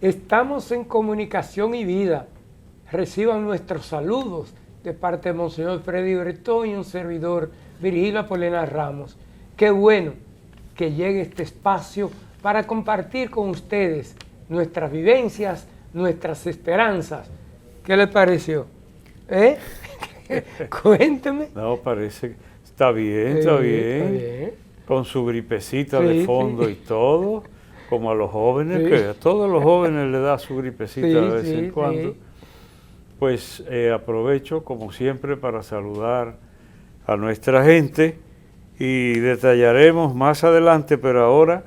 Estamos en comunicación y vida. Reciban nuestros saludos de parte de Monseñor Freddy Bretón y un servidor, Virgilio Apolinar Ramos. Qué bueno que llegue este espacio para compartir con ustedes nuestras vivencias, nuestras esperanzas. ¿Qué les pareció? Cuénteme. No, parece que está bien, está bien. Con su gripecita de fondo y todo, como a los jóvenes, que a todos los jóvenes le da su gripecita de vez en cuando. Pues aprovecho, como siempre, para saludar a nuestra gente y detallaremos más adelante, pero ahora,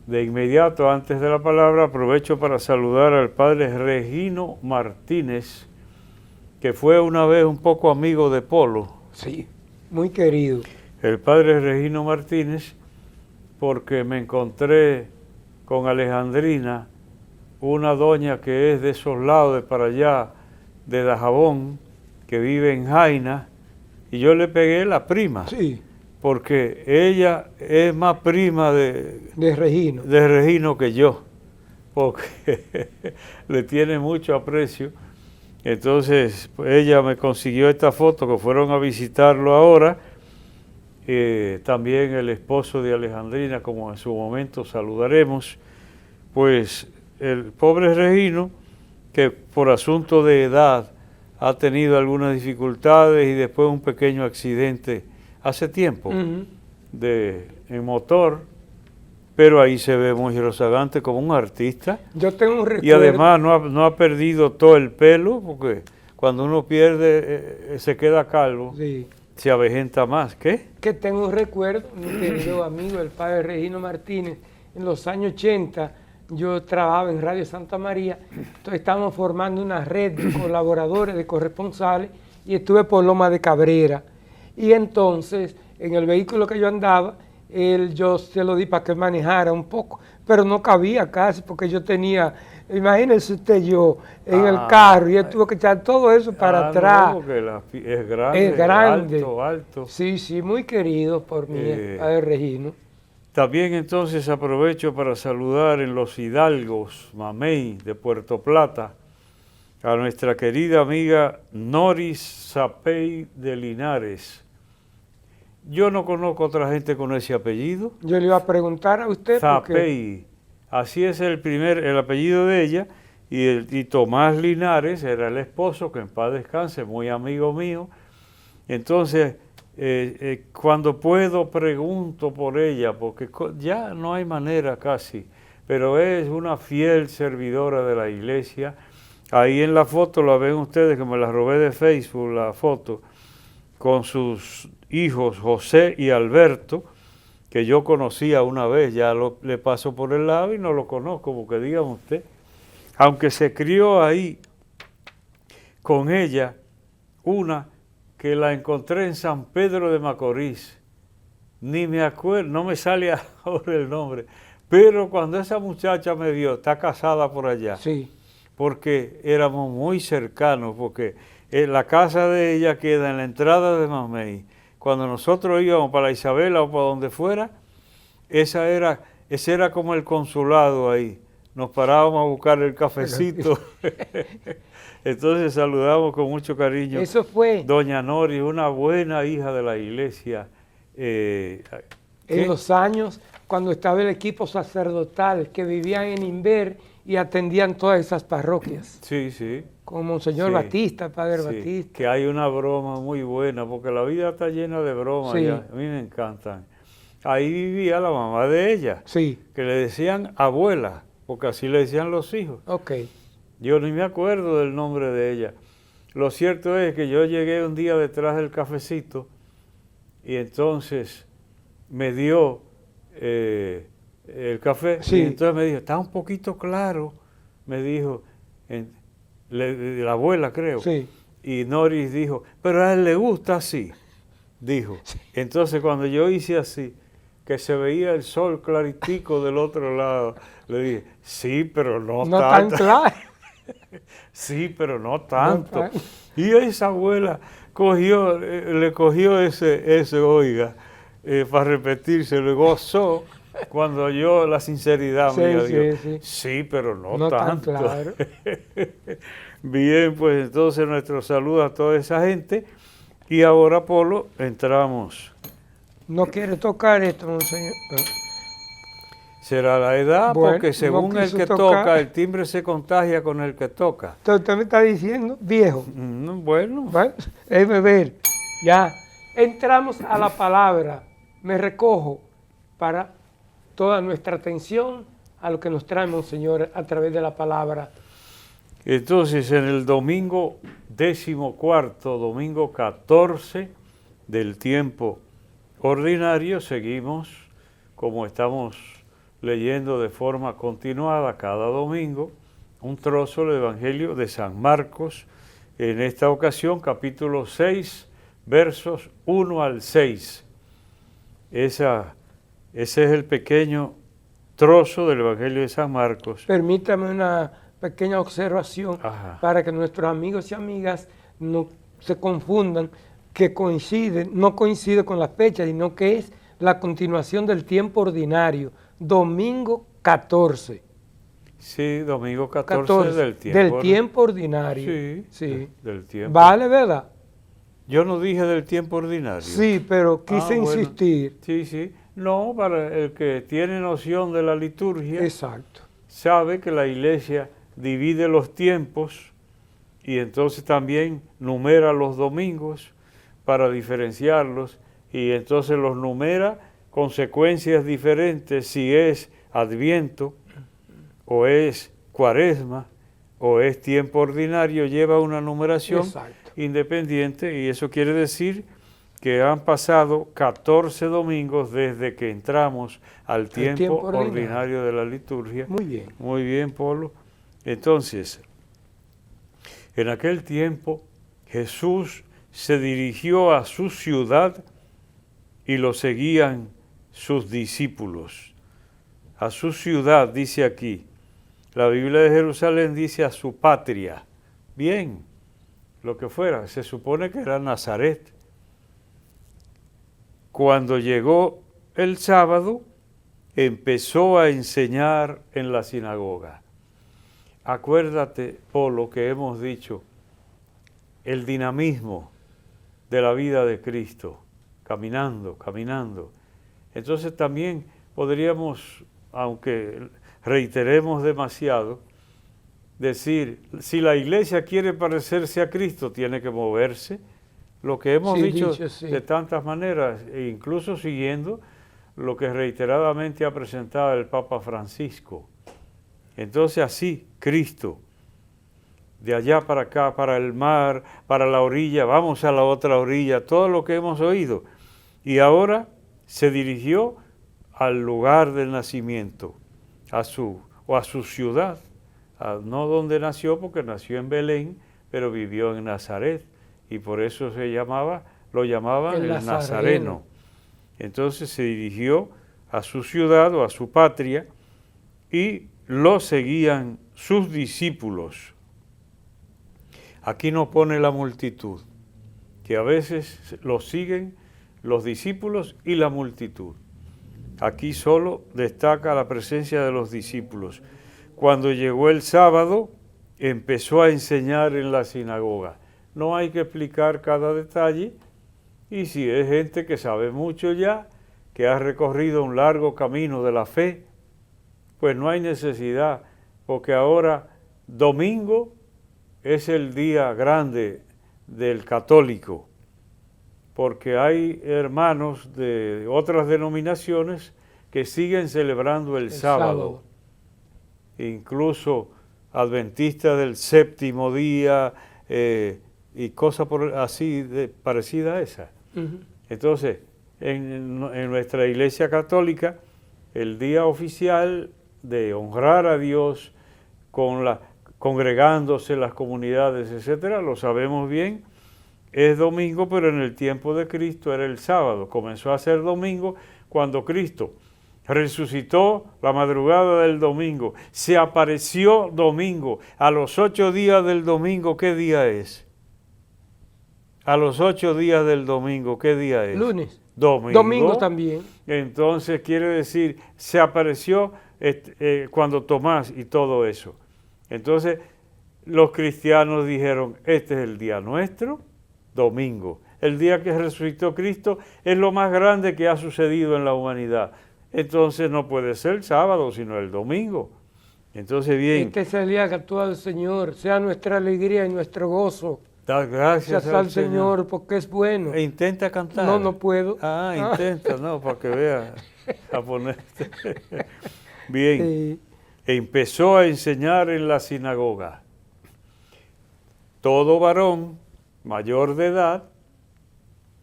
de inmediato, antes de la palabra, aprovecho para saludar al padre Regino Martínez, que fue una vez un poco amigo de Polo. Sí, muy querido. El padre Regino Martínez, porque me encontré con Alejandrina, una doña que es de esos lados, de para allá, de Dajabón, que vive en Jaina, y yo le pegué la prima. Sí. Porque ella es más prima de Regino que yo, porque le tiene mucho aprecio. Entonces ella me consiguió esta foto, que fueron a visitarlo ahora. También el esposo de Alejandrina, como en su momento saludaremos. Pues el pobre Regino, que por asunto de edad ha tenido algunas dificultades y después un pequeño accidente hace tiempo, en motor, pero ahí se ve muy rozagante como un artista. Yo tengo un recuerdo. Y además no ha perdido todo el pelo, porque cuando uno pierde, se queda calvo, se avejenta más. ¿Qué? Que tengo un recuerdo, mi querido amigo, el padre Regino Martínez, en los años 80, yo trabajaba en Radio Santa María, entonces estábamos formando una red de colaboradores, de corresponsales, y estuve por Loma de Cabrera. Y entonces, en el vehículo que yo andaba, yo se lo di para que manejara un poco, pero no cabía casi, porque yo tenía, imagínense usted, yo en el carro, y él tuvo que echar todo eso para atrás. No, porque es grande, es grande. Alto. Sí, muy querido por mí, padre Regino. También entonces aprovecho para saludar en Los Hidalgos, Mamey, de Puerto Plata, a nuestra querida amiga Noris Zapey de Linares. Yo no conozco otra gente con ese apellido. Yo le iba a preguntar a usted. Zapey, así es el apellido de ella, y Tomás Linares era el esposo, que en paz descanse, muy amigo mío. Entonces, cuando puedo pregunto por ella, porque ya no hay manera casi, pero es una fiel servidora de la iglesia. Ahí en la foto la ven ustedes, que me la robé de Facebook, la foto, con sus hijos José y Alberto, que yo conocía una vez, ya le paso por el lado y no lo conozco, porque dígame usted, aunque se crió ahí con ella, una que la encontré en San Pedro de Macorís, ni me acuerdo, no me sale ahora el nombre, pero cuando esa muchacha me vio, está casada por allá, porque éramos muy cercanos, porque la casa de ella queda en la entrada de Mamey. Cuando nosotros íbamos para la Isabela o para donde fuera, ese era como el consulado ahí. Nos parábamos a buscar el cafecito. Entonces saludamos con mucho cariño. Eso fue. Doña Nori, una buena hija de la iglesia. En los años, cuando estaba el equipo sacerdotal, que vivían en Inver y atendían todas esas parroquias. Sí. Con Monseñor Batista, Padre Batista. Que hay una broma muy buena, porque la vida está llena de bromas, y a mí me encantan. Ahí vivía la mamá de ella, que le decían abuela, porque así le decían los hijos. Yo ni me acuerdo del nombre de ella. Lo cierto es que yo llegué un día detrás del cafecito y entonces me dio el café, y entonces me dijo, está un poquito claro, me dijo, la abuela creo, y Noris dijo, pero a él le gusta así, dijo. Entonces cuando yo hice así, que se veía el sol claritico del otro lado, le dije, sí, pero no tanto. Tan claro. Sí, pero no tanto. Y esa abuela le cogió ese oiga, para repetirse, le gozó, Cuando yo, la sinceridad Sí, mía, sí, digo, sí. sí, pero no, No tan tanto. claro. Bien, pues entonces nuestro saludo a toda esa gente. Y ahora, Polo, entramos. No quiere tocar esto, monseñor. Será la edad, Bueno, porque no según el quiso que tocar. toca, el timbre se contagia con el que toca. Entonces usted me está diciendo viejo. Bueno, Bueno, déjeme ver. Ya. Entramos a la palabra. Me recojo para toda nuestra atención a lo que nos trae Monseñor a través de la palabra. entonces en el domingo 14, domingo 14 del tiempo ordinario, seguimos como estamos leyendo de forma continuada cada domingo un trozo del Evangelio de San Marcos, en esta ocasión capítulo 6, versos 1 al 6. Ese es el pequeño trozo del Evangelio de San Marcos. Permítame una pequeña observación Ajá. para que nuestros amigos y amigas no se confundan, que coincide, no coincide con la fecha, sino que es la continuación del tiempo ordinario, domingo 14. Sí, domingo 14 del tiempo. Del tiempo ordinario. Sí, Sí. del tiempo. Vale, ¿verdad? Yo no dije del tiempo ordinario. Sí, pero quise Bueno. insistir. Sí, sí. No, para el que tiene noción de la liturgia, Exacto. sabe que la iglesia divide los tiempos y entonces también numera los domingos para diferenciarlos y entonces los numera con secuencias diferentes si es Adviento o es Cuaresma o es tiempo ordinario, lleva una numeración Exacto. independiente y eso quiere decir que han pasado 14 domingos desde que entramos al tiempo ordinario de la liturgia. Muy bien. Muy bien, Polo. Entonces, en aquel tiempo Jesús se dirigió a su ciudad y lo seguían sus discípulos. A su ciudad, dice aquí. La Biblia de Jerusalén dice a su patria. Bien, lo que fuera, se supone que era Nazaret. Cuando llegó el sábado, empezó a enseñar en la sinagoga. Acuérdate, Polo, que hemos dicho, el dinamismo de la vida de Cristo, caminando, caminando. Entonces también podríamos, aunque reiteremos demasiado, decir, si la iglesia quiere parecerse a Cristo, tiene que moverse, lo que hemos dicho sí. de tantas maneras, e incluso siguiendo lo que reiteradamente ha presentado el Papa Francisco. Entonces así, Cristo, de allá para acá, para el mar, para la orilla, vamos a la otra orilla, todo lo que hemos oído. Y ahora se dirigió al lugar del nacimiento, a su ciudad, no donde nació, porque nació en Belén, pero vivió en Nazaret, y por eso lo llamaban el Nazareno. Entonces se dirigió a su ciudad o a su patria, y lo seguían sus discípulos. Aquí no pone la multitud, que a veces lo siguen los discípulos y la multitud. Aquí solo destaca la presencia de los discípulos. Cuando llegó el sábado, empezó a enseñar en la sinagoga. No hay que explicar cada detalle, y si es gente que sabe mucho ya, que ha recorrido un largo camino de la fe, pues no hay necesidad, porque ahora domingo es el día grande del católico, porque hay hermanos de otras denominaciones que siguen celebrando el sábado. Incluso adventistas del séptimo día y cosas así parecida a esa. Entonces, en nuestra Iglesia Católica, el día oficial de honrar a Dios congregándose las comunidades, etcétera, lo sabemos bien, es domingo, pero en el tiempo de Cristo era el sábado. Comenzó a ser domingo cuando Cristo resucitó la madrugada del domingo, se apareció domingo. A los 8 días del domingo, ¿qué día es? A los 8 días del domingo, ¿qué día es? Lunes. Domingo. Domingo también. Entonces quiere decir, se apareció cuando Tomás y todo eso. Entonces los cristianos dijeron, este es el día nuestro, domingo. El día que resucitó Cristo es lo más grande que ha sucedido en la humanidad. Entonces no puede ser el sábado, sino el domingo. Entonces bien. Este es el día que actúa el Señor, sea nuestra alegría y nuestro gozo. Da gracias al Señor porque es bueno. E intenta cantar. No, no puedo. Intenta, no, para que vea a ponerte. Bien. Sí. Empezó a enseñar en la sinagoga. Todo varón mayor de edad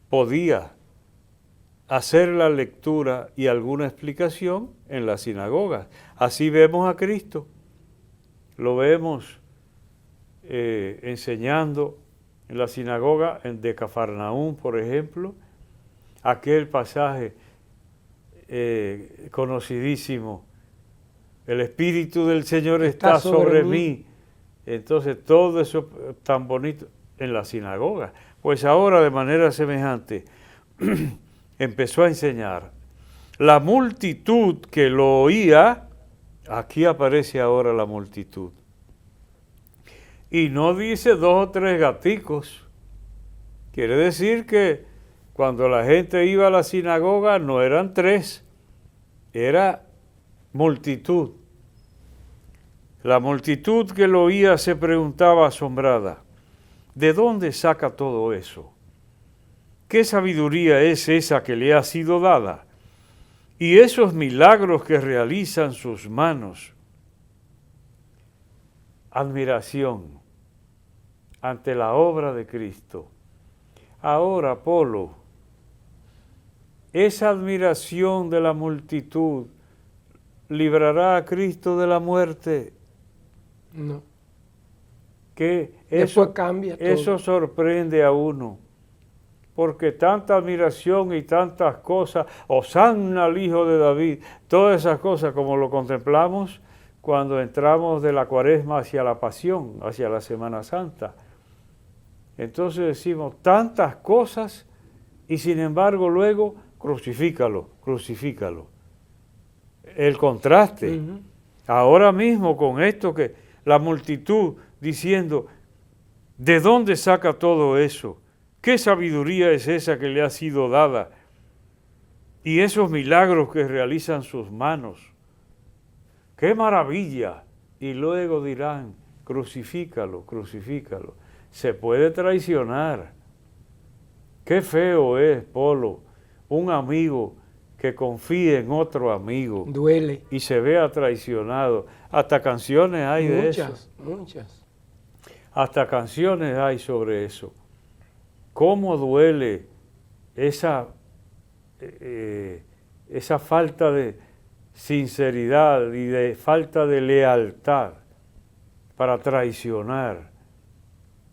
podía hacer la lectura y alguna explicación en la sinagoga. Así vemos a Cristo. Lo vemos enseñando en la sinagoga de Cafarnaúm, por ejemplo, aquel pasaje conocidísimo, el Espíritu del Señor está sobre mí. Entonces todo eso tan bonito en la sinagoga. Pues ahora de manera semejante empezó a enseñar. La multitud que lo oía, aquí aparece ahora la multitud. Y no dice 2 o 3 gaticos. Quiere decir que cuando la gente iba a la sinagoga no eran 3, era multitud. La multitud que lo oía se preguntaba asombrada, ¿de dónde saca todo eso? ¿Qué sabiduría es esa que le ha sido dada? Y esos milagros que realizan sus manos. Admiración ante la obra de Cristo. Ahora, Polo, esa admiración de la multitud librará a Cristo de la muerte. No. Que eso cambia todo. Eso sorprende a uno, porque tanta admiración y tantas cosas, Hosanna al Hijo de David, todas esas cosas como lo contemplamos cuando entramos de la Cuaresma hacia la Pasión, hacia la Semana Santa. Entonces decimos tantas cosas y sin embargo luego crucifícalo, crucifícalo. El contraste. Ahora mismo con esto que la multitud diciendo, ¿de dónde saca todo eso? ¿Qué sabiduría es esa que le ha sido dada? Y esos milagros que realizan sus manos. ¡Qué maravilla! Y luego dirán, crucifícalo, crucifícalo. Se puede traicionar. Qué feo es, Polo, un amigo que confíe en otro amigo. Duele. Y se vea traicionado. Hasta canciones hay de eso. Muchas. Hasta canciones hay sobre eso. ¿Cómo duele esa falta de sinceridad y de falta de lealtad para traicionar?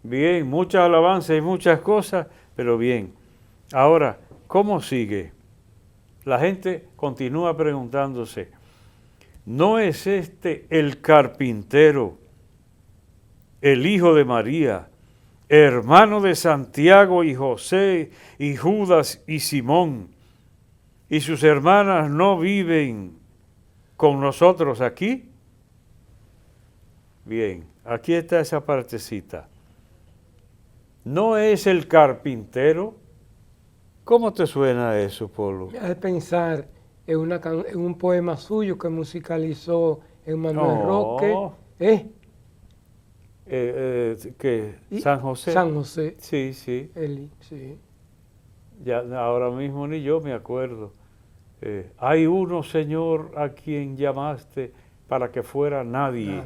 Bien, muchas alabanzas y muchas cosas, pero bien. Ahora, ¿cómo sigue? La gente continúa preguntándose, ¿no es este el carpintero, el hijo de María, hermano de Santiago y José y Judas y Simón, y sus hermanas no viven con nosotros aquí? Bien, aquí está esa partecita. ¿No es el carpintero? ¿Cómo te suena eso, Polo? Me hace pensar en un poema suyo que musicalizó Emmanuel Roque. ¿Qué? ¿San José? San José. Sí, sí. Sí. Ya, ahora mismo ni yo me acuerdo. Hay uno, Señor, a quien llamaste para que fuera nadie.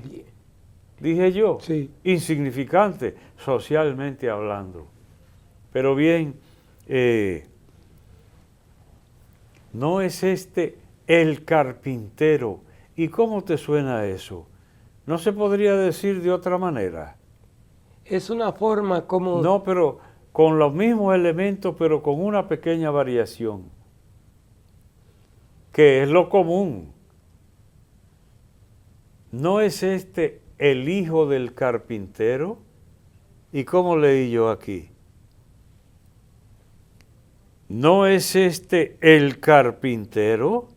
Dije yo, sí. Insignificante, socialmente hablando. Pero bien, ¿no es este el carpintero? ¿Y cómo te suena eso? ¿No se podría decir de otra manera? Es una forma como... No, pero con los mismos elementos, pero con una pequeña variación, que es lo común. ¿No es este el hijo del carpintero? ¿Y cómo leí yo aquí? ¿no es este el carpintero?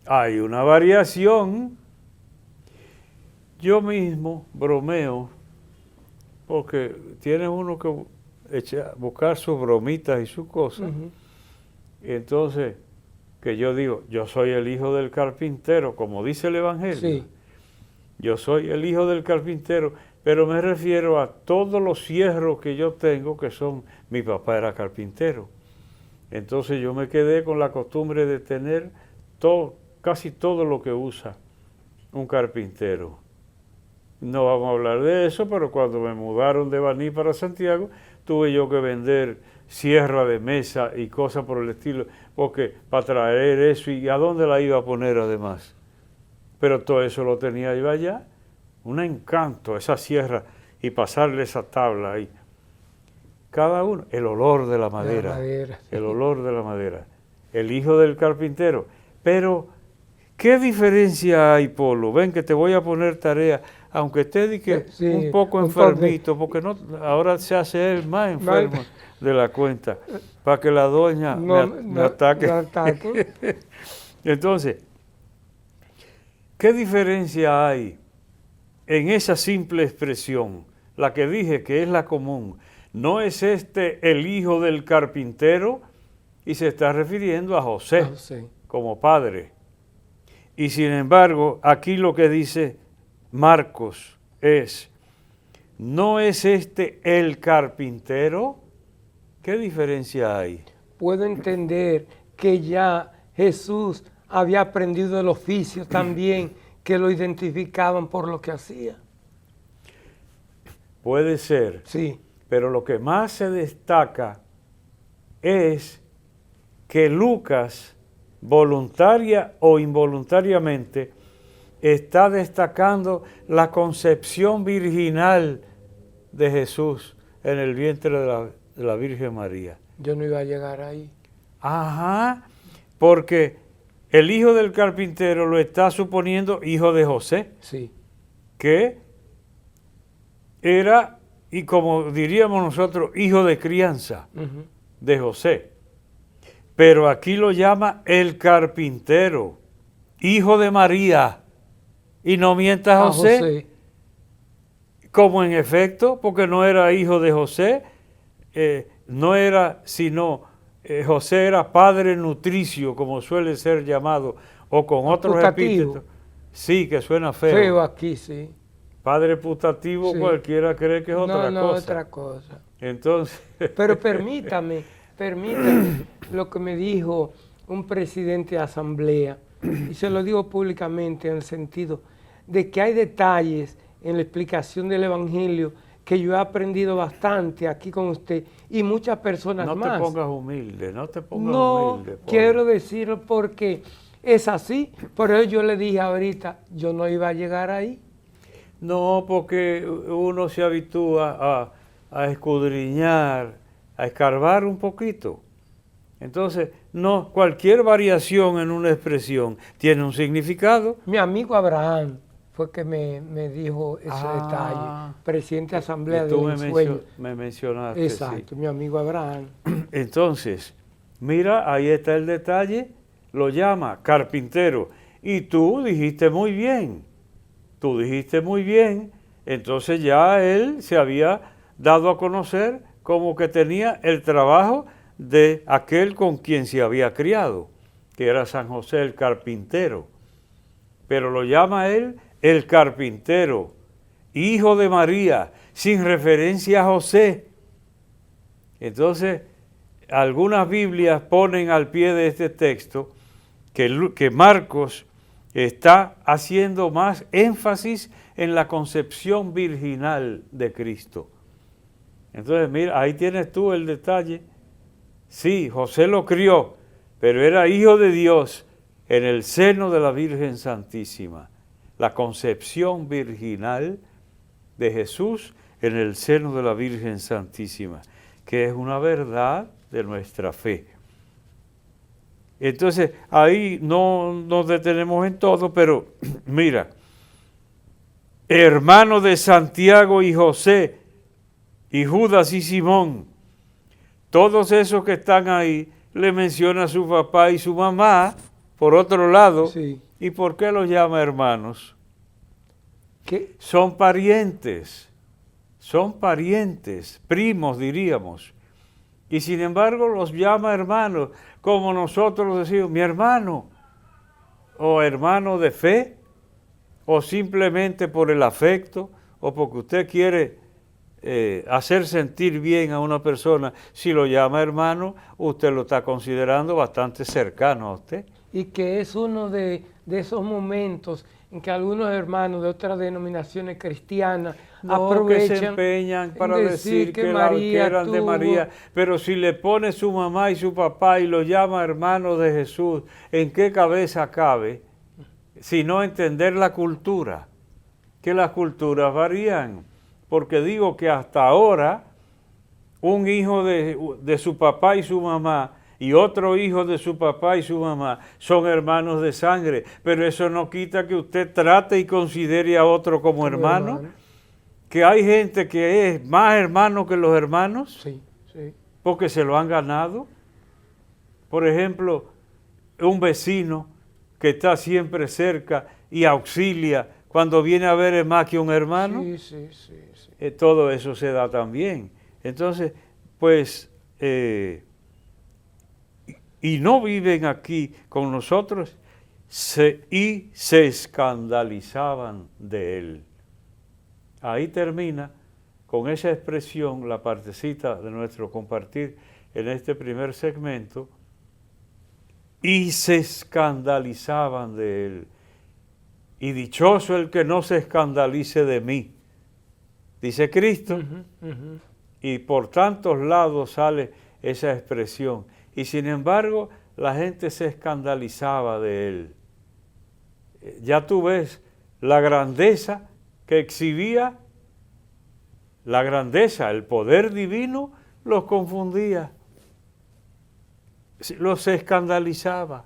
Hay una variación. Yo mismo bromeo, porque tiene uno que buscar sus bromitas y sus cosas. Entonces, que yo digo, yo soy el hijo del carpintero, como dice el Evangelio. Sí. Yo soy el hijo del carpintero, pero me refiero a todos los hierros que yo tengo, que son, mi papá era carpintero. Entonces yo me quedé con la costumbre de tener casi todo lo que usa un carpintero. No vamos a hablar de eso, pero cuando me mudaron de Baní para Santiago, tuve yo que vender sierra de mesa y cosas por el estilo, porque para traer eso, ¿y a dónde la iba a poner además? Pero todo eso lo tenía yo allá, un encanto, esa sierra, y pasarle esa tabla ahí. Cada uno, el olor de la madera, el olor de la madera, el hijo del carpintero. Pero, ¿qué diferencia hay, Polo? Ven que te voy a poner tarea, aunque esté un poco enfermito, porque no, ahora se hace él más enfermo de la cuenta, para que la doña me ataque. Entonces, ¿qué diferencia hay en esa simple expresión, la que dije que es la común? ¿No es este el hijo del carpintero? Y se está refiriendo a José como padre. Y sin embargo, aquí lo que dice Marcos es, ¿no es este el carpintero? ¿Qué diferencia hay? Puedo entender que ya Jesús había aprendido el oficio también, que lo identificaban por lo que hacía. Puede ser. Sí. Pero lo que más se destaca es que Lucas, voluntaria o involuntariamente, está destacando la concepción virginal de Jesús en el vientre de la Virgen María. Yo no iba a llegar ahí. Ajá, porque el hijo del carpintero lo está suponiendo hijo de José, sí, que era, y como diríamos nosotros, hijo de crianza de José. Pero aquí lo llama el carpintero, hijo de María. Y no mientas a José, como en efecto, porque no era hijo de José, no era sino, José era padre nutricio, como suele ser llamado, o con otros epítetos. Sí, que suena feo. Feo aquí, sí. Padre putativo, sí. Cualquiera cree que es otra cosa. No, otra cosa. Entonces... Pero permítame lo que me dijo un presidente de asamblea, y se lo digo públicamente en el sentido de que hay detalles en la explicación del Evangelio que yo he aprendido bastante aquí con usted y muchas personas más. No te pongas humilde, no te pongas humilde. No, quiero decirlo porque es así, por eso yo le dije ahorita, yo no iba a llegar ahí. No, porque uno se habitúa a escudriñar, a escarbar un poquito. Entonces, no, cualquier variación en una expresión tiene un significado. Mi amigo Abraham fue que me dijo ese detalle, presidente de asamblea de Venezuela. Me mencionaste. Exacto, sí. Mi amigo Abraham. Entonces, mira, ahí está el detalle, lo llama carpintero. Y tú dijiste muy bien, entonces ya él se había dado a conocer como que tenía el trabajo de aquel con quien se había criado, que era San José el carpintero. Pero lo llama él el carpintero, hijo de María, sin referencia a José. Entonces, algunas Biblias ponen al pie de este texto que Marcos está haciendo más énfasis en la concepción virginal de Cristo. Entonces, mira, ahí tienes tú el detalle. Sí, José lo crió, pero era hijo de Dios en el seno de la Virgen Santísima. La concepción virginal de Jesús en el seno de la Virgen Santísima, que es una verdad de nuestra fe. Entonces, ahí no nos detenemos en todo, pero mira, hermano de Santiago y José, y Judas y Simón, todos esos que están ahí le menciona a su papá y su mamá, por otro lado. Sí. ¿Y por qué los llama hermanos? ¿Qué? Son parientes, primos diríamos. Y sin embargo los llama hermanos, como nosotros decimos, mi hermano, o hermano de fe, o simplemente por el afecto, o porque usted quiere hacer sentir bien a una persona. Si lo llama hermano, usted lo está considerando bastante cercano a usted. Y que es uno de esos momentos en que algunos hermanos de otras denominaciones cristianas aprovechan, que se empeñan para decir que eran de María, pero si le pone su mamá y su papá y lo llama hermano de Jesús, ¿en qué cabeza cabe? Sino entender la cultura, que las culturas varían, porque digo que hasta ahora un hijo de su papá y su mamá y otro hijo de su papá y su mamá son hermanos de sangre, pero eso no quita que usted trate y considere a otro como hermano, que hay gente que es más hermano que los hermanos, sí, sí, porque se lo han ganado. Por ejemplo, un vecino que está siempre cerca y auxilia, cuando viene a ver es más que un hermano. Sí, sí, sí, sí. Todo eso se da también. Entonces, pues, y no viven aquí con nosotros, y se escandalizaban de él. Ahí termina con esa expresión la partecita de nuestro compartir en este primer segmento, y se escandalizaban de él. Y dichoso el que no se escandalice de mí, dice Cristo. Y por tantos lados sale esa expresión. Y sin embargo, la gente se escandalizaba de él. Ya tú ves la grandeza que exhibía, la grandeza, el poder divino, los confundía, los escandalizaba.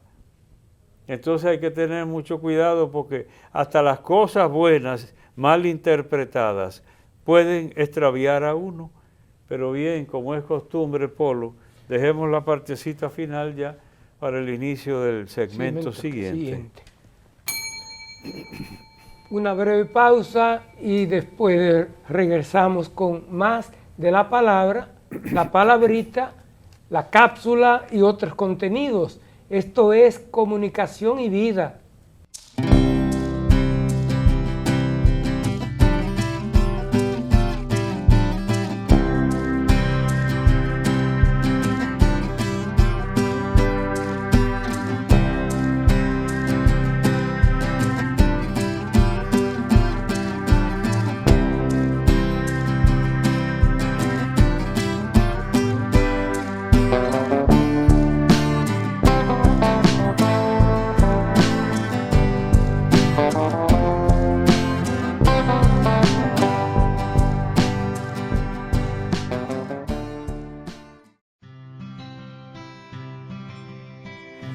Entonces hay que tener mucho cuidado porque hasta las cosas buenas, mal interpretadas, pueden extraviar a uno. Pero bien, como es costumbre, Polo, dejemos la partecita final ya para el inicio del segmento siguiente. Una breve pausa y después regresamos con más de la palabra, la palabrita, la cápsula y otros contenidos. Esto es Comunicación y Vida.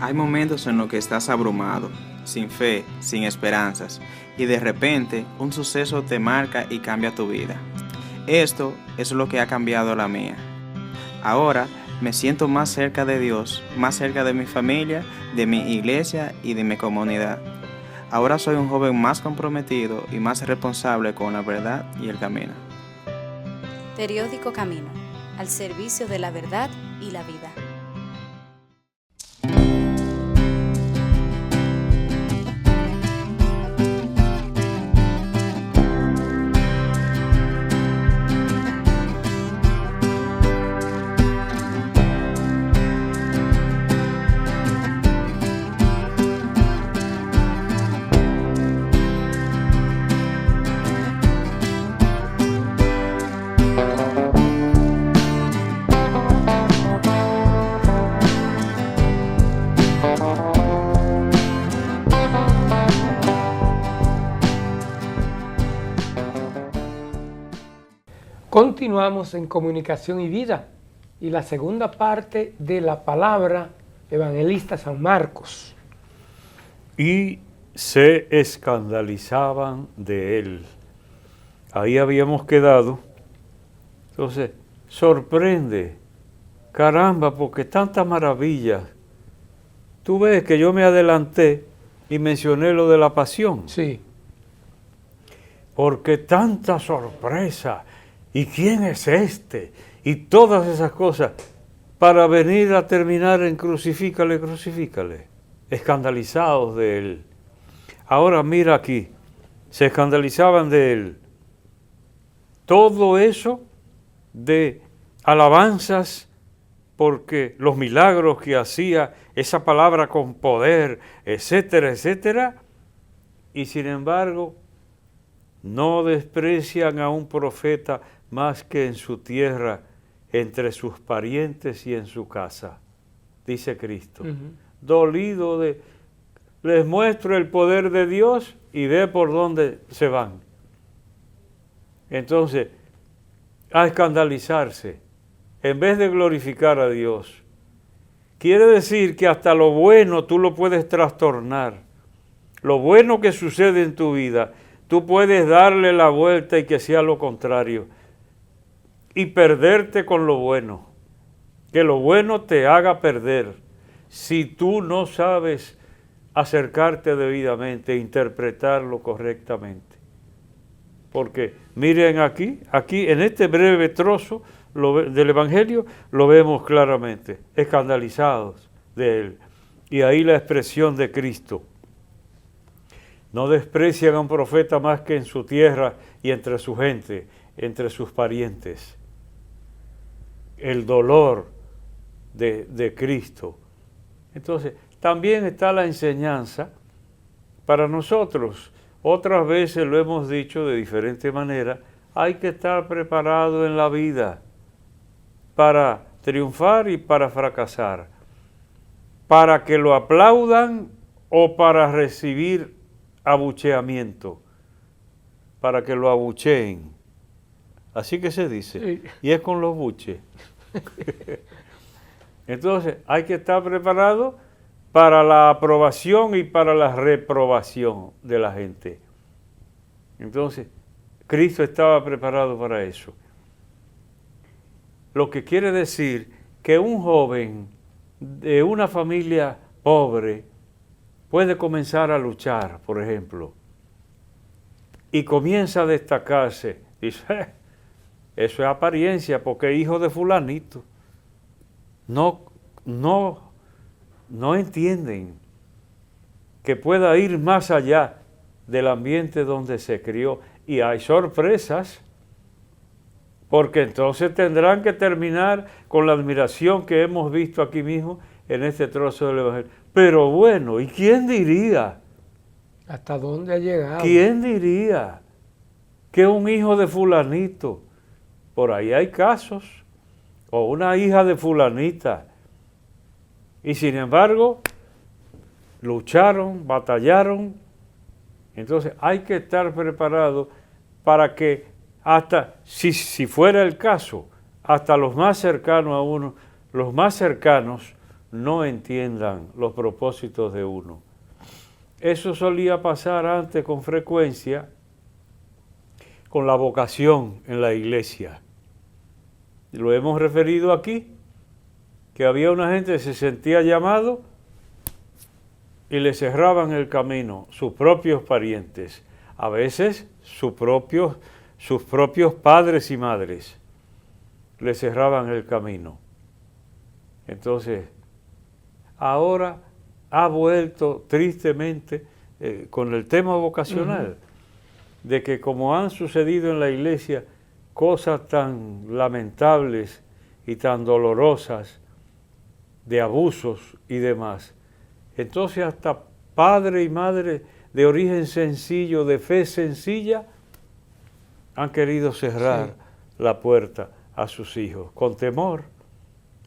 Hay momentos en los que estás abrumado, sin fe, sin esperanzas, y de repente un suceso te marca y cambia tu vida. Esto es lo que ha cambiado la mía. Ahora me siento más cerca de Dios, más cerca de mi familia, de mi iglesia y de mi comunidad. Ahora soy un joven más comprometido y más responsable con la verdad y el camino. Periódico Camino, al servicio de la verdad y la vida. Continuamos en Comunicación y Vida y la segunda parte de la palabra evangelista San Marcos. Y se escandalizaban de él. Ahí habíamos quedado. Entonces, sorprende caramba, porque tantas maravillas. Tú ves que yo me adelanté y mencioné lo de la pasión. Sí. Porque tanta sorpresa. ¿Y quién es este? Y todas esas cosas. Para venir a terminar en crucifícale, crucifícale. Escandalizados de él. Ahora mira aquí. Se escandalizaban de él. Todo eso de alabanzas, porque los milagros que hacía, esa palabra con poder, etcétera, etcétera, y sin embargo no desprecian a un profeta más que en su tierra, entre sus parientes y en su casa, dice Cristo. Dolido les muestro el poder de Dios y ve por dónde se van. Entonces, a escandalizarse, en vez de glorificar a Dios. Quiere decir que hasta lo bueno tú lo puedes trastornar. Lo bueno que sucede en tu vida, tú puedes darle la vuelta y que sea lo contrario. Y perderte con lo bueno. Que lo bueno te haga perder. Si tú no sabes acercarte debidamente, interpretarlo correctamente. Porque miren aquí en este breve trozo del Evangelio lo vemos claramente, escandalizados de él. Y ahí la expresión de Cristo. No desprecian a un profeta más que en su tierra y entre su gente, entre sus parientes. El dolor de Cristo. Entonces, también está la enseñanza para nosotros. Otras veces lo hemos dicho de diferente manera, hay que estar preparado en la vida para triunfar y para fracasar, para que lo aplaudan o para recibir abucheamiento, para que lo abucheen. Así que se dice, sí. Y es con los buches. Entonces, hay que estar preparado para la aprobación y para la reprobación de la gente. Entonces, Cristo estaba preparado para eso. Lo que quiere decir que un joven de una familia pobre puede comenzar a luchar, por ejemplo, y comienza a destacarse. Dice, eso es apariencia, porque es hijo de fulanito. No entienden que pueda ir más allá del ambiente donde se crió. Y hay sorpresas, porque entonces tendrán que terminar con la admiración que hemos visto aquí mismo en este trozo del Evangelio. Pero bueno, ¿y quién diría? ¿Hasta dónde ha llegado? ¿Quién diría que un hijo de fulanito, por ahí hay casos, o una hija de fulanita, y sin embargo, lucharon, batallaron? Entonces hay que estar preparado para que hasta, si fuera el caso, hasta los más cercanos a uno, los más cercanos no entiendan los propósitos de uno. Eso solía pasar antes con frecuencia con la vocación en la iglesia. Lo hemos referido aquí, que había una gente que se sentía llamado y le cerraban el camino, sus propios parientes, a veces sus propios padres y madres, le cerraban el camino. Entonces, ahora ha vuelto tristemente con el tema vocacional, de que como han sucedido en la iglesia cosas tan lamentables y tan dolorosas, de abusos y demás, entonces hasta padre y madre de origen sencillo, de fe sencilla, han querido cerrar la puerta a sus hijos, con temor.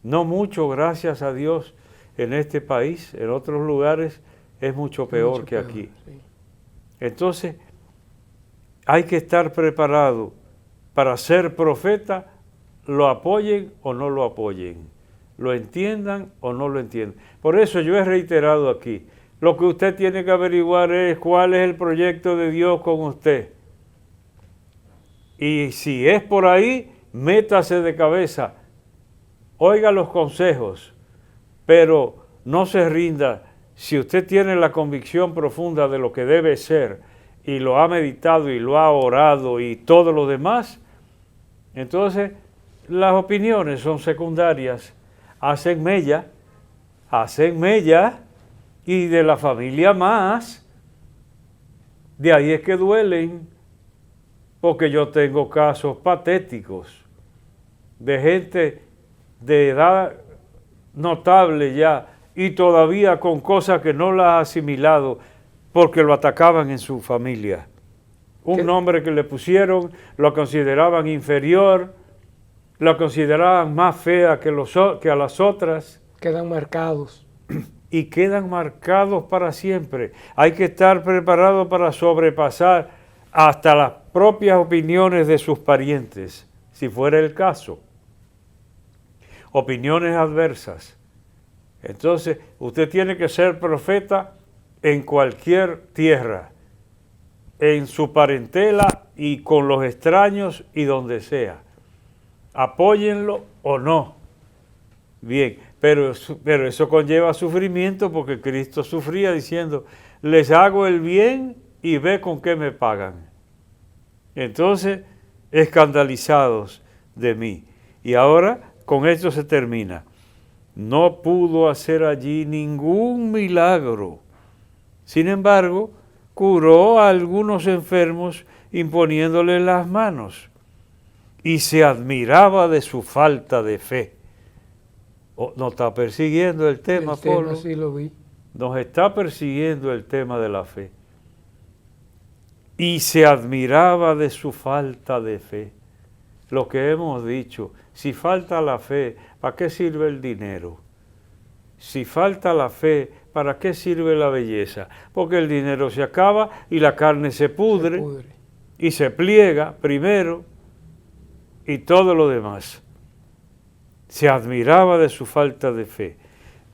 No mucho, gracias a Dios, en este país, en otros lugares es mucho peor que aquí. Sí. Entonces, hay que estar preparado para ser profeta, lo apoyen o no lo apoyen, lo entiendan o no lo entiendan. Por eso yo he reiterado aquí, lo que usted tiene que averiguar es cuál es el proyecto de Dios con usted. Y si es por ahí, métase de cabeza oiga los consejos, pero no se rinda. Si usted tiene la convicción profunda de lo que debe ser y lo ha meditado y lo ha orado y todo lo demás, entonces las opiniones son secundarias, hacen mella y de la familia más. De ahí es que duelen, porque yo tengo casos patéticos de gente de edad notable ya y todavía con cosas que no las ha asimilado porque lo atacaban en su familia. Un nombre que le pusieron, lo consideraban inferior, lo consideraban más fea que a las otras. Quedan marcados. Y quedan marcados para siempre. Hay que estar preparado para sobrepasar hasta las propias opiniones de sus parientes, si fuera el caso. Opiniones adversas. Entonces, usted tiene que ser profeta en cualquier tierra, en su parentela y con los extraños y donde sea. Apóyenlo o no. Bien, pero eso conlleva sufrimiento, porque Cristo sufría diciendo, les hago el bien y ve con qué me pagan. Entonces, escandalizados de mí. Y ahora, con esto se termina. No pudo hacer allí ningún milagro. Sin embargo, curó a algunos enfermos imponiéndoles las manos. Y se admiraba de su falta de fe. ¿Nos está persiguiendo el tema, Polo? Sí, lo vi. Nos está persiguiendo el tema de la fe. Y se admiraba de su falta de fe. Lo que hemos dicho, si falta la fe, ¿para qué sirve el dinero? Si falta la fe, ¿para qué sirve la belleza? Porque el dinero se acaba y la carne se pudre. Y se pliega primero y todo lo demás. Se admiraba de su falta de fe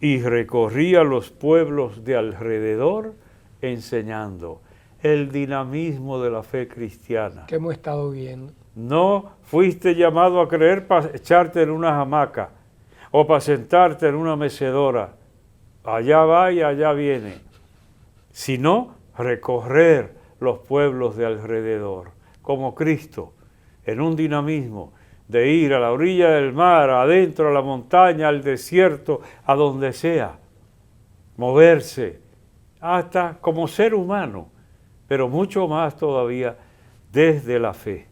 y recorría los pueblos de alrededor enseñando el dinamismo de la fe cristiana. Que hemos estado viendo. No fuiste llamado a creer para echarte en una hamaca o para sentarte en una mecedora. Allá va y allá viene. Sino recorrer los pueblos de alrededor, como Cristo, en un dinamismo de ir a la orilla del mar, adentro a la montaña, al desierto, a donde sea, moverse, hasta como ser humano, pero mucho más todavía desde la fe.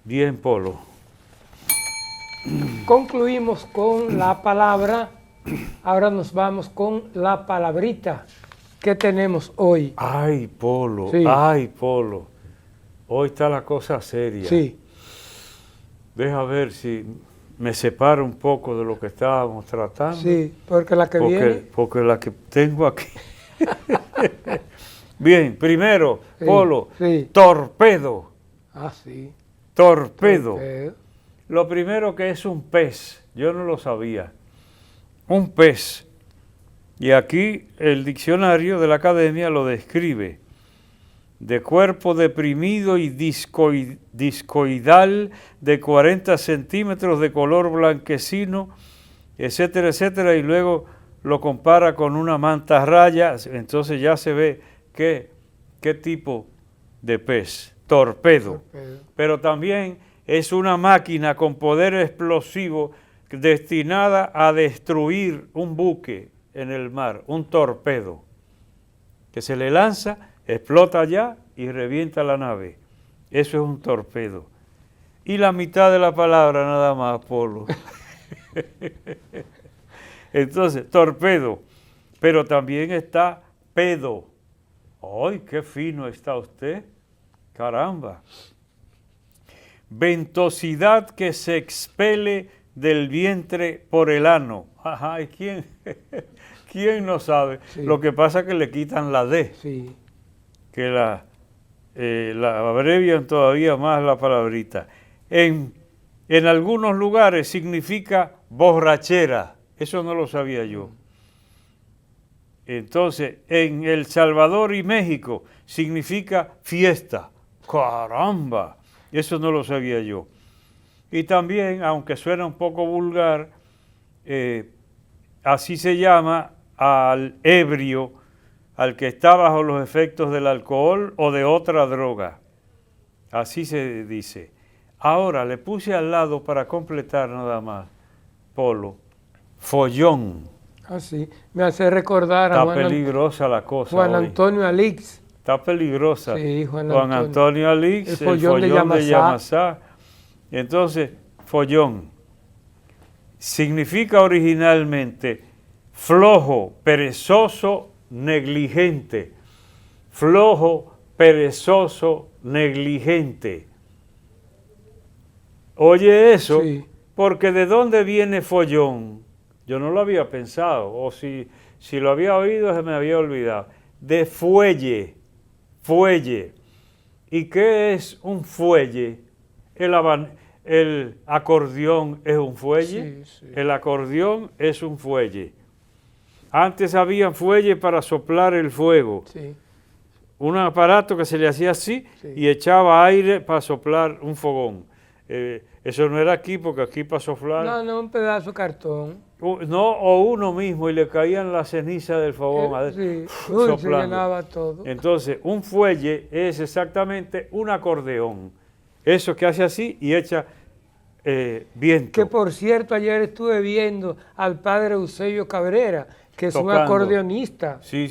Bien, Polo. Concluimos con la palabra, ahora nos vamos con la palabrita que tenemos hoy. Ay, Polo, Sí. ay, Polo, hoy está la cosa seria. Sí. Deja ver si me separo un poco de lo que estábamos tratando. Sí, porque la que viene... Porque la que tengo aquí... Bien, primero, Sí, Polo, sí. torpedo. Ah, sí. Torpedo. Torpedo. Lo primero que es un pez, yo no lo sabía. Un pez. Y aquí el diccionario de la Academia lo describe. De cuerpo deprimido y discoidal, de 40 centímetros, de color blanquecino, etcétera, etcétera, y luego lo compara con una mantarraya, entonces ya se ve qué tipo de pez, torpedo. Pero también es una máquina con poder explosivo destinada a destruir un buque en el mar, un torpedo, que se le lanza, explota allá y revienta la nave. Eso es un torpedo. Y la mitad de la palabra nada más, Polo. Entonces, torpedo. Pero también está pedo. ¡Ay, qué fino está usted! ¡Caramba! Ventosidad que se expele del vientre por el ano. Ajá, ¿y quién? ¿Quién no sabe? Sí. Lo que pasa es que le quitan la D. Sí. Que la abrevian todavía más la palabrita. En algunos lugares significa borrachera, eso no lo sabía yo. Entonces, en El Salvador y México significa fiesta. ¡Caramba! Eso no lo sabía yo. Y también, aunque suena un poco vulgar, así se llama al ebrio, al que está bajo los efectos del alcohol o de otra droga. Así se dice. Ahora le puse al lado para completar nada más, Polo, follón. Así, me hace recordar a Está peligrosa la cosa Juan hoy. Antonio Alix. Está peligrosa. Sí, Juan Antonio Alix, el follón de Yamasá. Entonces, follón significa originalmente flojo, perezoso, negligente. Flojo, perezoso, negligente. Oye eso, Sí. porque ¿de dónde viene follón? Yo no lo había pensado, o si lo había oído se me había olvidado. De fuelle, fuelle. ¿Y qué es un fuelle? El acordeón es un fuelle. Sí, sí. El acordeón es un fuelle. Antes había fuelle para soplar el fuego. Sí. Un aparato que se le hacía así Sí. y echaba aire para soplar un fogón. Eso no era aquí, porque aquí para soplar... No, un pedazo de cartón. No, o uno mismo, y le caían las cenizas del fogón. Sí. Uy, se soplando. llenaba todo. Entonces, un fuelle es exactamente un acordeón. Eso que hace así y echa viento. Que por cierto, ayer estuve viendo al padre Eusebio Cabrera, que es un Tocando. acordeonista. Sí,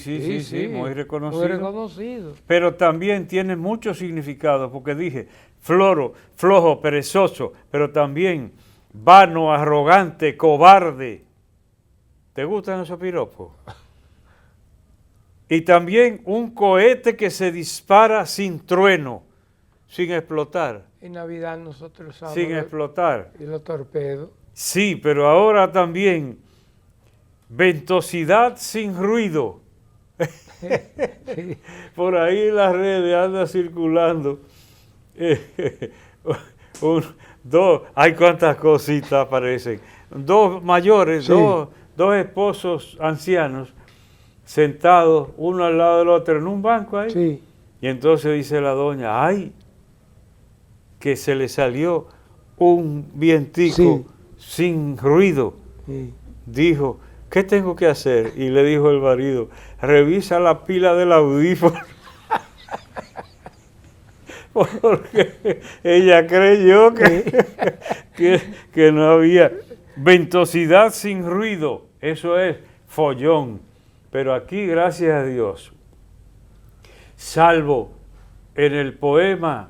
muy reconocido. Muy reconocido. Pero también tiene mucho significado, porque dije, flojo, perezoso, pero también vano, arrogante, cobarde. ¿Te gustan esos piropos? Y también un cohete que se dispara sin trueno, sin explotar. En Navidad nosotros usamos Sin explotar. y los torpedos. Sí, pero ahora también ventosidad sin ruido. Sí. Por ahí en las redes anda circulando hay cuantas cositas aparecen. Dos mayores, Sí. dos esposos ancianos sentados uno al lado del otro en un banco ahí. Sí. Y entonces dice la doña, ay, que se le salió un vientico Sí. sin ruido. Sí. Dijo, ¿qué tengo que hacer? Y le dijo el marido, revisa la pila del audífono. Porque ella creyó que no había ventosidad sin ruido. Eso es follón. Pero aquí, gracias a Dios, salvo en el poema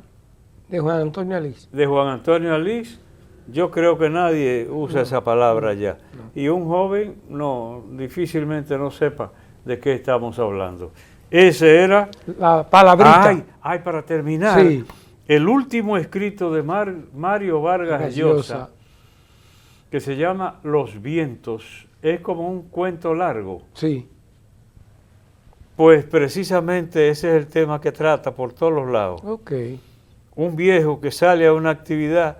De Juan Antonio Alix. de Juan Antonio Alix, yo creo que nadie usa esa palabra ya. Y un joven difícilmente no sepa de qué estamos hablando. Ese era... La palabrita. Ay, para terminar, Sí. el último escrito de Mario Vargas Llosa, que se llama Los vientos, es como un cuento largo. Sí. Pues precisamente ese es el tema que trata por todos los lados. Ok. Un viejo que sale a una actividad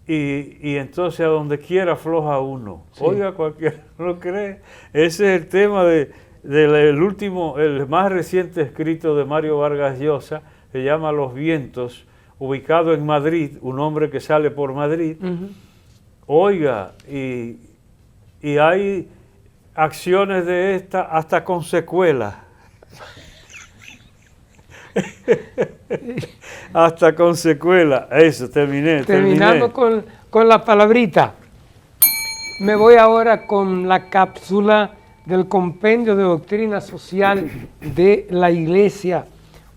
y entonces a donde quiera afloja uno. Sí. Oiga, cualquiera no cree. Ese es el tema del último, el más reciente escrito de Mario Vargas Llosa, se llama Los vientos, ubicado en Madrid, un hombre que sale por Madrid. Ujú. Oiga, y hay acciones de esta hasta con secuelas. Hasta con secuelas. Eso, terminé. Terminando con la palabrita. Me voy ahora con la cápsula del Compendio de Doctrina Social de la Iglesia.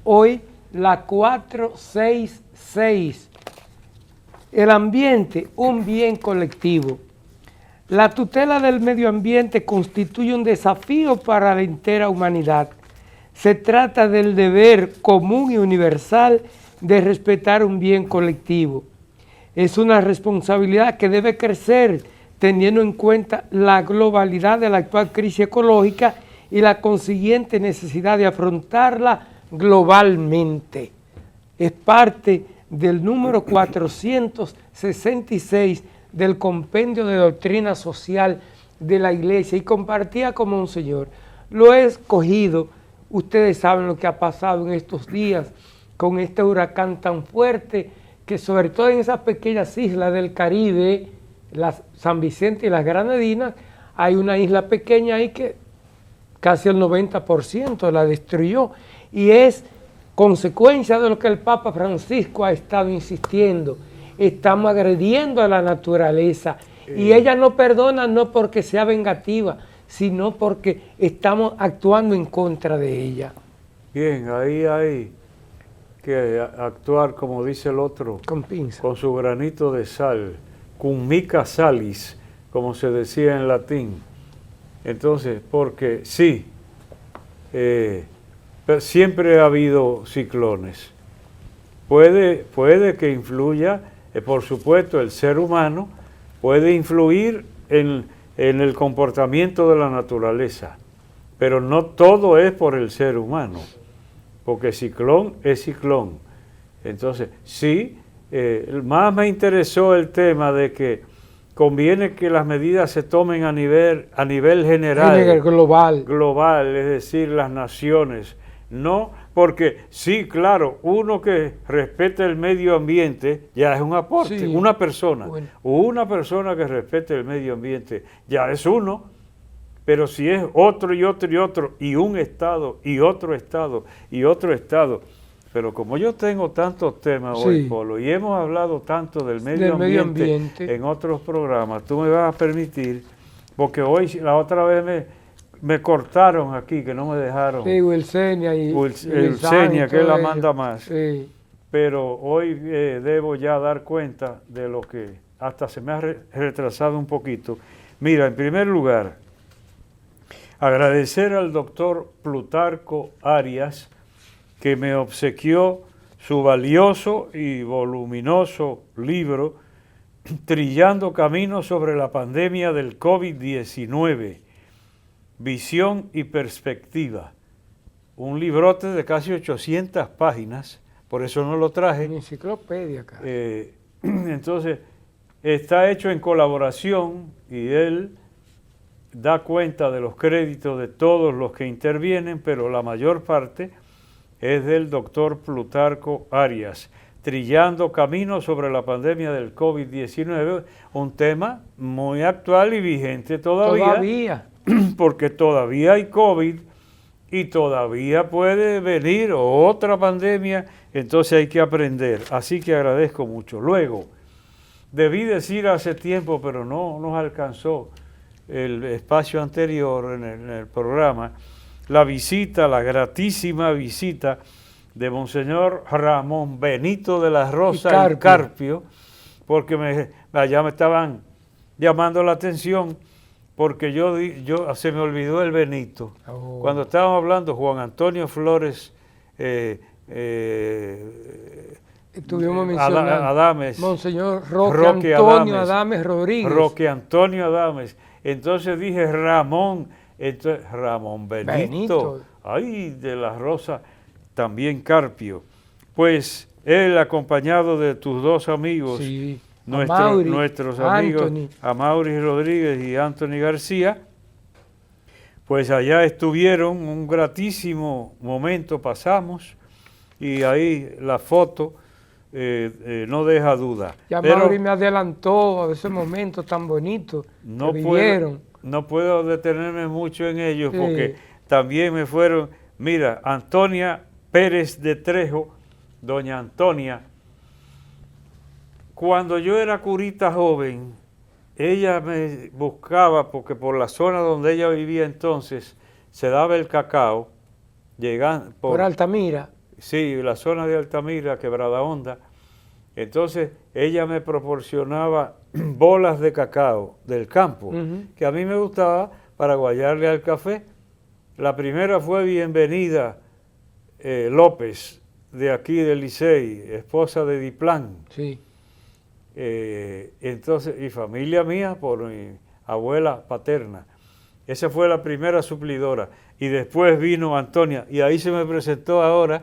Hoy, la 466. El ambiente, un bien colectivo. La tutela del medio ambiente constituye un desafío para la entera humanidad. Se trata del deber común y universal de respetar un bien colectivo. Es una responsabilidad que debe crecer teniendo en cuenta la globalidad de la actual crisis ecológica y la consiguiente necesidad de afrontarla globalmente. Es parte del número 466 del Compendio de Doctrina Social de la Iglesia y compartía con Monseñor. Lo he escogido, ustedes saben lo que ha pasado en estos días con este huracán tan fuerte que sobre todo en esas pequeñas islas del Caribe, las San Vicente y las Granadinas, hay una isla pequeña ahí que casi el 90% la destruyó, y es consecuencia de lo que el Papa Francisco ha estado insistiendo. Estamos agrediendo a la naturaleza y ella no perdona, no porque sea vengativa, sino porque estamos actuando en contra de ella. Bien, ahí hay que actuar, como dice el otro, Con pinza. con su granito de sal, cum mica salis, como se decía en latín. Entonces, porque sí, pero siempre ha habido ciclones. Puede que influya, por supuesto, el ser humano puede influir en el comportamiento de la naturaleza, pero no todo es por el ser humano, porque ciclón es ciclón. Entonces, sí, más me interesó el tema de que conviene que las medidas se tomen a nivel general, global, es decir, las naciones. No, porque sí, claro, uno que respete el medio ambiente ya es un aporte, Sí. una persona, Bueno. una persona que respete el medio ambiente ya es uno, pero si es otro y otro y otro, y un estado, y otro estado, y otro estado. Pero como yo tengo tantos temas hoy, Sí. Polo, y hemos hablado tanto del medio ambiente en otros programas, tú me vas a permitir, porque hoy, la otra vez me cortaron aquí, que no me dejaron. Sí, Wilsenia y Wilsenia, que es la manda más. Sí. Pero hoy debo ya dar cuenta de lo que hasta se me ha retrasado un poquito. Mira, en primer lugar, agradecer al doctor Plutarco Arias, que me obsequió su valioso y voluminoso libro, Trillando Caminos sobre la pandemia del COVID-19, Visión y Perspectiva. Un librote de casi 800 páginas, por eso no lo traje. Una enciclopedia acá. Entonces, está hecho en colaboración y él da cuenta de los créditos de todos los que intervienen, pero la mayor parte es del doctor Plutarco Arias, Trillando Caminos sobre la pandemia del COVID-19, un tema muy actual y vigente todavía, porque todavía hay COVID y todavía puede venir otra pandemia, entonces hay que aprender, así que agradezco mucho. Luego, debí decir hace tiempo, pero no nos alcanzó el espacio anterior en el programa, la visita, la gratísima visita de Monseñor Ramón Benito de la Rosa y Carpio, porque allá me estaban llamando la atención, porque yo se me olvidó el Benito. Oh. Cuando estábamos hablando, Juan Antonio Flores, Estuvimos mencionando Adames, Monseñor Roque Antonio Adames Rodríguez. Roque Antonio Adames. Entonces dije Ramón, entonces Ramón Benito. Ay, de la Rosa, también Carpio. Pues él, acompañado de tus dos amigos, Sí. nuestros amigos, Anthony. Amaury Rodríguez y Anthony García, pues allá estuvieron, un gratísimo momento pasamos, y ahí la foto no deja duda. Ya pero Amaury me adelantó a ese momento tan bonito que vivieron. No puedo detenerme mucho en ellos, Sí. porque también me fueron, mira, Antonia Pérez de Trejo, doña Antonia, cuando yo era curita joven, ella me buscaba, porque por la zona donde ella vivía entonces, se daba el cacao, llegando Por Altamira. Sí, la zona de Altamira, Quebrada Honda. Entonces, ella me proporcionaba bolas de cacao del campo, que a mí me gustaba para guayarle al café. La primera fue Bienvenida López, de aquí del Licey, esposa de Diplán. Sí. Entonces, y familia mía por mi abuela paterna. Esa fue la primera suplidora. Y después vino Antonia, y ahí se me presentó ahora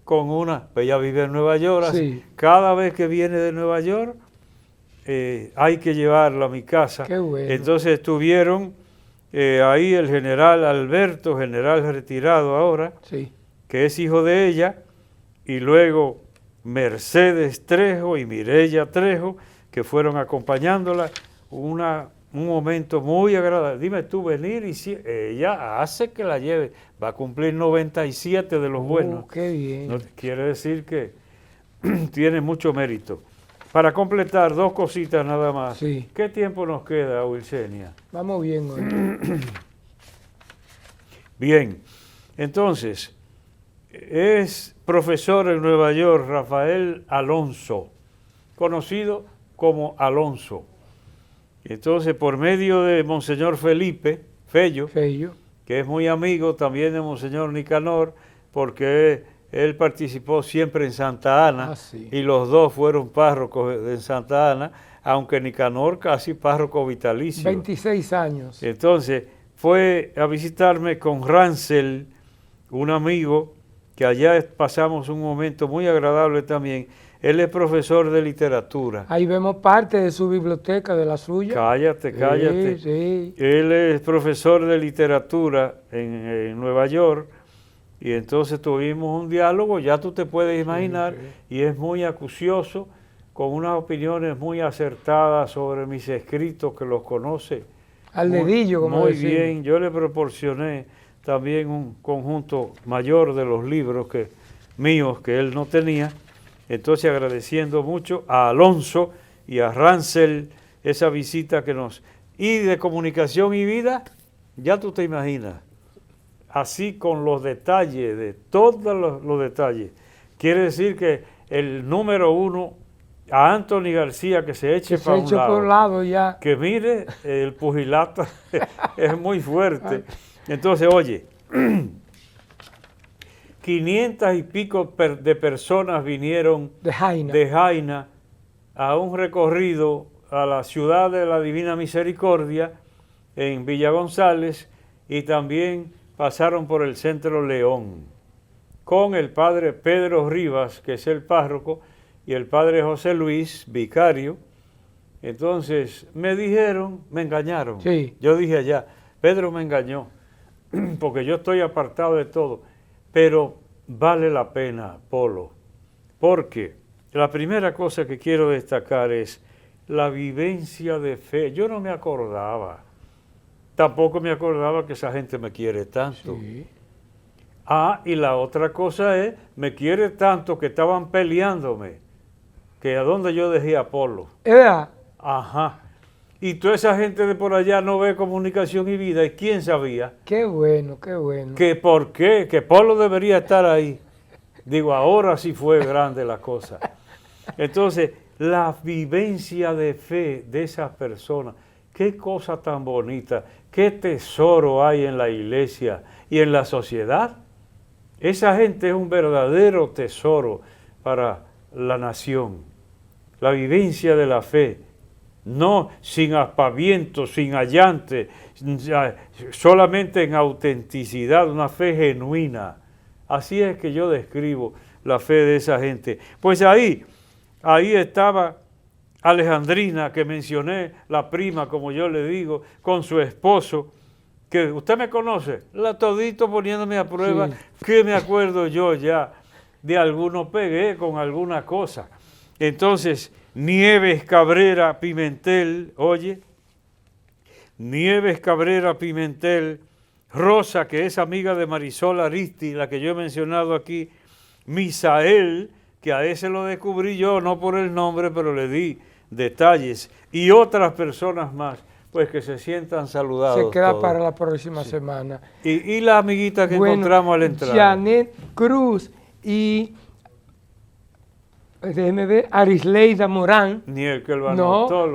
con una, ella vive en Nueva York, Sí. Cada vez que viene de Nueva York hay que llevarla a mi casa. Qué bueno. Entonces estuvieron ahí el general Alberto, general retirado ahora, Sí. que es hijo de ella, y luego Mercedes Trejo y Mireya Trejo, que fueron acompañándola, un momento muy agradable. Dime tú, venir y si ella hace que la lleve, va a cumplir 97 de los buenos. Qué bien. No, quiere decir que tiene mucho mérito. Para completar, 2 cositas nada más. Sí. ¿Qué tiempo nos queda, Wilsenia? Vamos bien hoy. Bien, entonces, es profesor en Nueva York Rafael Alonso, conocido como Alonso. Entonces, por medio de Monseñor Felipe Fello, que es muy amigo también de Monseñor Nicanor, porque él participó siempre en Santa Ana, y los dos fueron párrocos en Santa Ana, aunque Nicanor casi párroco vitalicio. 26 años. Entonces, fue a visitarme con Ransel, un amigo, que allá pasamos un momento muy agradable también. Él es profesor de literatura. Ahí vemos parte de su biblioteca, de la suya. Cállate, cállate. Sí. Él es profesor de literatura en Nueva York, y entonces tuvimos un diálogo, ya tú te puedes imaginar, y es muy acucioso, con unas opiniones muy acertadas sobre mis escritos, que los conoce. Al dedillo, como muy decimos. bien. Yo le proporcioné también un conjunto mayor de los libros míos que él no tenía. Entonces, agradeciendo mucho a Alonso y a Ransel esa visita que nos... Y de comunicación y vida, ya tú te imaginas, así con los detalles, de todos los detalles. Quiere decir que el número 1, a Anthony García, que se eche para un lado, ya. Que mire, el pugilato es muy fuerte. Entonces, oye, 500 y pico de personas vinieron de Jaina a un recorrido a la ciudad de la Divina Misericordia en Villa González, y también pasaron por el Centro León con el padre Pedro Rivas, que es el párroco, y el padre José Luis, vicario. Entonces me dijeron, me engañaron. Sí. Yo dije allá, Pedro me engañó, porque yo estoy apartado de todo. Pero vale la pena, Polo, porque la primera cosa que quiero destacar es la vivencia de fe. Yo no me acordaba, tampoco me acordaba que esa gente me quiere tanto. Sí. Y la otra cosa es, me quiere tanto que estaban peleándome, que a dónde yo dejé a Polo. Ajá. Y toda esa gente de por allá no ve comunicación y vida, ¿y quién sabía? Qué bueno, qué bueno. Que por qué, que Polo debería estar ahí. Digo, ahora sí fue grande la cosa. Entonces, la vivencia de fe de esas personas, qué cosa tan bonita, qué tesoro hay en la iglesia y en la sociedad. Esa gente es un verdadero tesoro para la nación. La vivencia de la fe, no sin aspaviento, sin allante, solamente en autenticidad, una fe genuina. Así es que yo describo la fe de esa gente. Pues ahí estaba Alejandrina, que mencioné, la prima, como yo le digo, con su esposo, que usted me conoce, la todito poniéndome a prueba, sí. Que me acuerdo yo ya, de alguno pegué con alguna cosa. Entonces, Nieves Cabrera Pimentel, oye, Nieves Cabrera Pimentel, Rosa, que es amiga de Marisol Aristi, la que yo he mencionado aquí, Misael, que a ese lo descubrí yo, no por el nombre, pero le di detalles, y otras personas más, pues que se sientan saludados. Se queda todos para la próxima semana. Y la amiguita que encontramos al entrar. Janet Cruz y... déjeme ver, Arisleida Morán.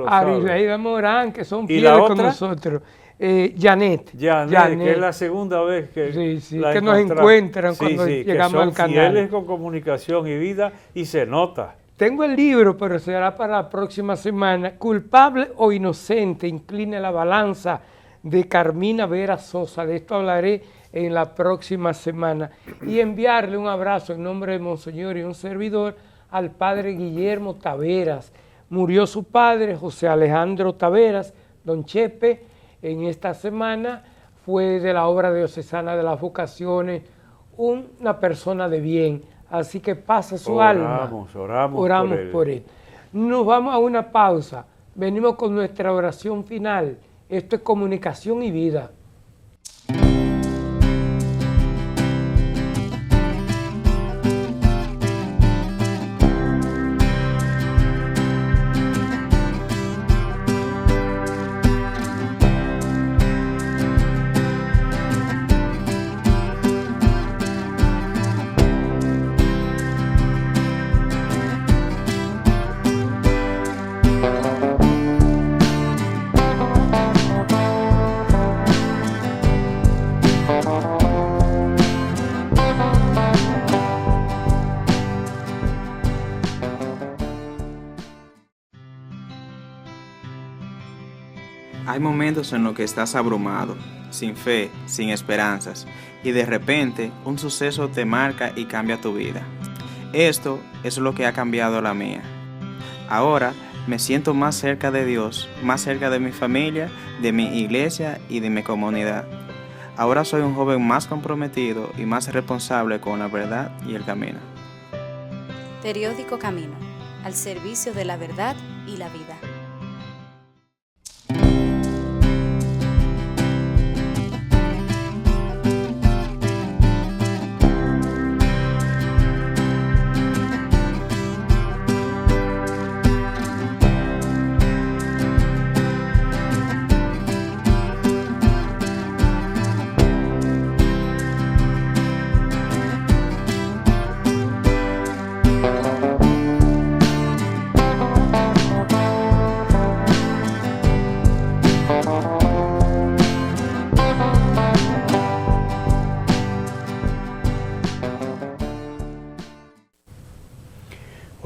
Arisleida Morán, que son fieles con nosotros. Janet, que es la segunda vez que que nos encuentran cuando llegamos al canal. Fieles con comunicación y vida, y se nota. Tengo el libro, pero será para la próxima semana. Culpable o inocente, incline la balanza, de Carmina Vera Sosa. De esto hablaré en la próxima semana. Y enviarle un abrazo en nombre de Monseñor y un servidor al padre Guillermo Taveras. Murió su padre, José Alejandro Taveras, don Chepe, en esta semana. Fue de la obra diocesana de las vocaciones, una persona de bien. Así que pasa su alma. Oramos por él. Nos vamos a una pausa. Venimos con nuestra oración final. Esto es comunicación y vida. Hay momentos en los que estás abrumado, sin fe, sin esperanzas, y de repente un suceso te marca y cambia tu vida. Esto es lo que ha cambiado la mía. Ahora me siento más cerca de Dios, más cerca de mi familia, de mi iglesia y de mi comunidad. Ahora soy un joven más comprometido y más responsable con la verdad y el camino. Periódico Camino, al servicio de la verdad y la vida.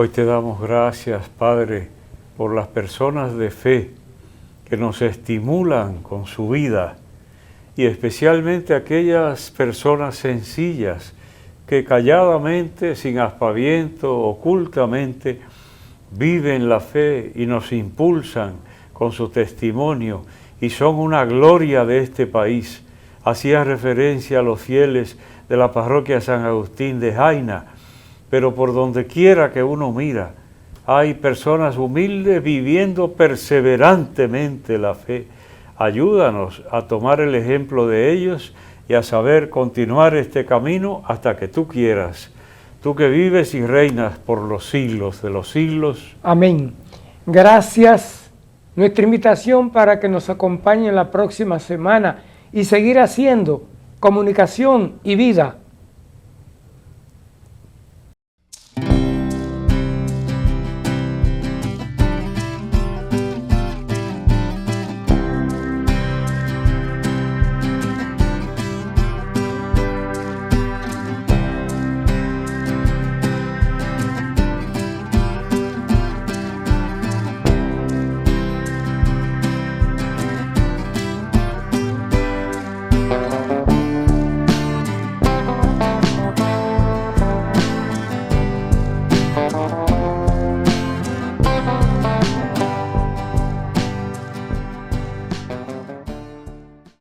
Hoy te damos gracias, Padre, por las personas de fe que nos estimulan con su vida y especialmente aquellas personas sencillas que calladamente, sin aspaviento, ocultamente, viven la fe y nos impulsan con su testimonio y son una gloria de este país. Hacía referencia a los fieles de la parroquia San Agustín de Jaina, pero por donde quiera que uno mira, hay personas humildes viviendo perseverantemente la fe. Ayúdanos a tomar el ejemplo de ellos y a saber continuar este camino hasta que tú quieras. Tú que vives y reinas por los siglos de los siglos. Amén. Gracias. Nuestra invitación para que nos acompañen la próxima semana y seguir haciendo comunicación y vida